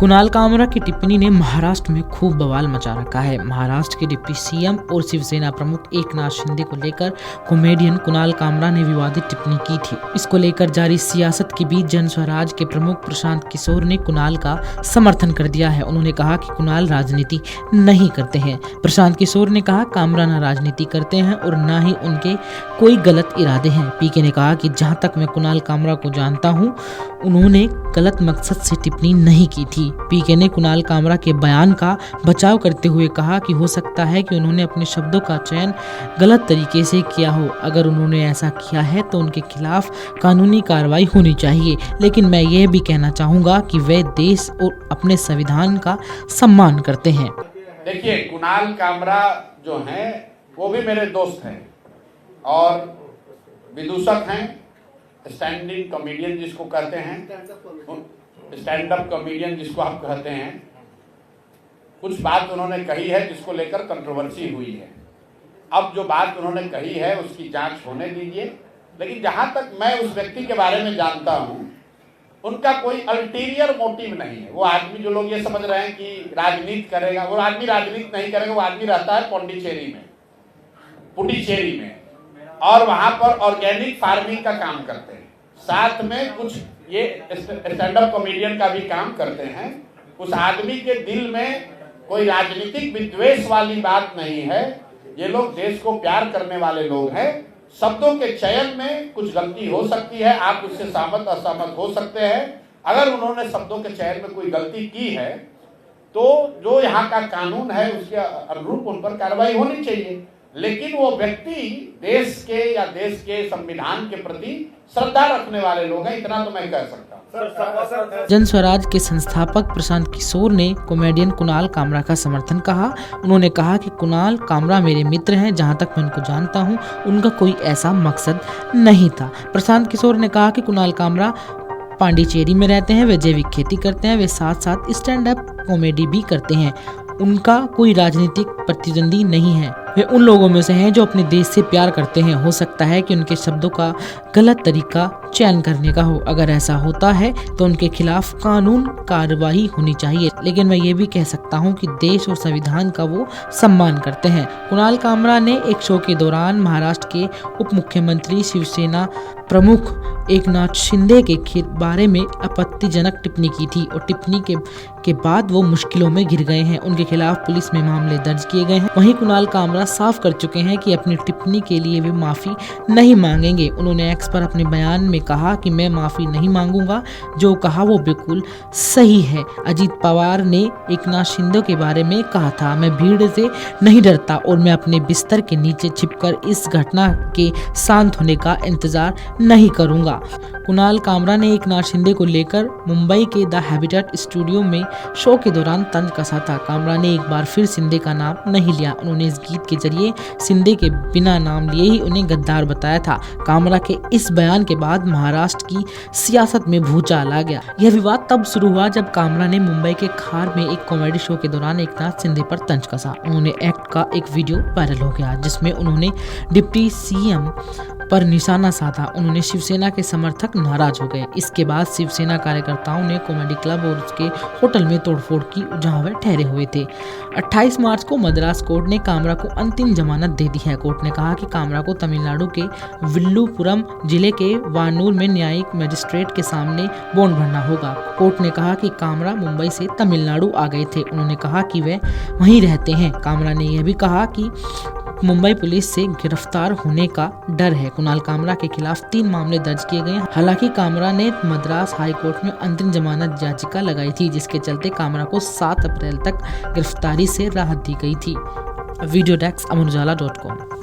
कुणाल कामरा की टिप्पणी ने महाराष्ट्र में खूब बवाल मचा रखा है। महाराष्ट्र के डिप्टी सीएम और शिवसेना प्रमुख एकनाथ शिंदे को लेकर कॉमेडियन कुणाल कामरा ने विवादित टिप्पणी की थी। इसको लेकर जारी सियासत के बीच जन स्वराज के प्रमुख प्रशांत किशोर ने कुणाल का समर्थन कर दिया है। उन्होंने कहा कि कुणाल राजनीति नहीं करते हैं। प्रशांत किशोर ने कहा, कामरा न राजनीति करते हैं और न ही उनके कोई गलत इरादे हैं। पीके ने कहा कि जहां तक मैं कुणाल कामरा को जानता हूं, उन्होंने गलत मकसद से टिप्पणी नहीं की थी। पीके ने कुणाल कामरा के बयान का बचाव करते हुए कहा कि हो सकता है कि उन्होंने अपने शब्दों का चयन गलत तरीके से किया हो। अगर उन्होंने ऐसा किया है तो उनके खिलाफ कानूनी कार्रवाई होनी चाहिए, लेकिन मैं यह भी कहना चाहूंगा कि वे देश और अपने संविधान का सम्मान करते हैं। देखिए, कुणाल कामरा जो हैं वो भी मेरे दोस्त हैं और विदूषक हैं, स्टैंडिंग कॉमेडियन जिसको कहते हैं, स्टैंड अप कॉमेडियन जिसको आप कहते हैं। कुछ बात उन्होंने कही है जिसको लेकर कंट्रोवर्सी हुई है। अब जो बात उन्होंने कही है उसकी जांच होने दीजिए, लेकिन जहां तक मैं उस व्यक्ति के बारे में जानता हूं, उनका कोई अल्टीरियर मोटिव नहीं है। वो आदमी, जो लोग ये समझ रहे हैं कि राजनीति करेगा, वो आदमी राजनीति नहीं करेगा। वो आदमी रहता है पुडुचेरी में और वहां पर ऑर्गेनिक फार्मिंग का काम करते हैं। साथ में कुछ ये स्टैंड अप कॉमेडियन का भी काम करते हैं। उस आदमी के दिल में कोई राजनीतिक विद्वेष वाली बात नहीं है। ये लोग देश को प्यार करने वाले लोग हैं। शब्दों के चयन में कुछ गलती हो सकती है, आप उससे सहमत असहमत हो सकते हैं। अगर उन्होंने शब्दों के चयन में कोई गलती की है तो जो यहाँ का कानून है उसके अनुरूप उन पर कार्रवाई होनी चाहिए, लेकिन वो व्यक्ति देश के या देश के संविधान के प्रति श्रद्धा रखने वाले लोग हैं, इतना तो मैं कह सकता हूँ। जन स्वराज के संस्थापक प्रशांत किशोर ने कॉमेडियन कुणाल कामरा का समर्थन कहा। उन्होंने कहा कि कुणाल कामरा मेरे मित्र हैं। जहां तक मैं उनको जानता हूं, उनका कोई ऐसा मकसद नहीं था। प्रशांत किशोर ने कहा कि कुणाल कामरा पांडिचेरी में रहते हैं, वे जैविक खेती करते हैं, वे साथ साथ स्टैंड अप कॉमेडी भी करते हैं। उनका कोई राजनीतिक प्रतिद्वंदी नहीं है। वे उन लोगों में से हैं जो अपने देश से प्यार करते हैं। हो सकता है कि उनके शब्दों का गलत तरीका चयन करने का हो। अगर ऐसा होता है तो उनके खिलाफ कानून कार्रवाई होनी चाहिए, लेकिन मैं ये भी कह सकता हूँ कि देश और संविधान का वो सम्मान करते हैं। कुणाल कामरा ने एक शो के दौरान महाराष्ट्र के उप मुख्यमंत्री शिवसेना प्रमुख एकनाथ शिंदे के बारे में आपत्तिजनक टिप्पणी की थी और टिप्पणी के बाद वो मुश्किलों में घिर गए हैं। उनके खिलाफ पुलिस में मामले दर्ज किए गए हैं। वहीं कुणाल कामरा साफ कर चुके हैं कि अपनी टिप्पणी के लिए वे माफी नहीं मांगेंगे। उन्होंने एक्स पर अपने बयान में कहा कि मैं माफी नहीं मांगूंगा, जो कहा वो बिल्कुल सही है। अजीत पवार ने एकनाथ शिंदे के बारे में कहा था, मैं भीड़ से नहीं डरता और मैं अपने बिस्तर के नीचे छिपकर इस घटना के शांत होने का इंतजार नहीं करूंगा। कुणाल कामरा ने एकनाथ शिंदे को लेकर मुंबई के द हैबिटेट स्टूडियो में शो के दौरान तंज कसा था। कामरा ने एक बार फिर शिंदे का नाम नहीं लिया। उन्होंने इस गीत के जरिए शिंदे के बिना नाम लिए ही उन्हें गद्दार बताया था। कामरा के इस बयान के बाद महाराष्ट्र की सियासत में भूचाल आ गया। यह विवाद तब शुरू हुआ जब कामरा ने मुंबई के खार में एक कॉमेडी शो के दौरान एकनाथ शिंदे पर तंज कसा। उन्होंने एक्ट का एक वीडियो वायरल हो गया जिसमें उन्होंने डिप्टी सीएम पर निशाना साधा। उन्होंने शिवसेना के समर्थक नाराज हो गए। इसके बाद शिवसेना कार्यकर्ताओं ने कॉमेडी क्लब और उसके होटल में तोड़फोड़ की जहां वे ठहरे हुए थे। 28 मार्च को मद्रास कोर्ट ने कामरा को अंतिम जमानत दे दी है। कोर्ट ने कहा कि कामरा को तमिलनाडु के विल्लुपुरम जिले के वानूर में न्यायिक मजिस्ट्रेट के सामने बॉन्ड भरना होगा। कोर्ट ने कहा कि कामरा मुंबई से तमिलनाडु आ गए थे। उन्होंने कहा कि वे वहीं रहते हैं। कामरा ने यह भी कहा कि मुंबई पुलिस से गिरफ्तार होने का डर है। कुणाल कामरा के खिलाफ 3 मामले दर्ज किए गए। हालांकि कामरा ने मद्रास हाई कोर्ट में अंतरिम जमानत याचिका लगाई थी, जिसके चलते कामरा को 7 अप्रैल तक गिरफ्तारी से राहत दी गई थी। वीडियो डेस्क अमर उजाला.com।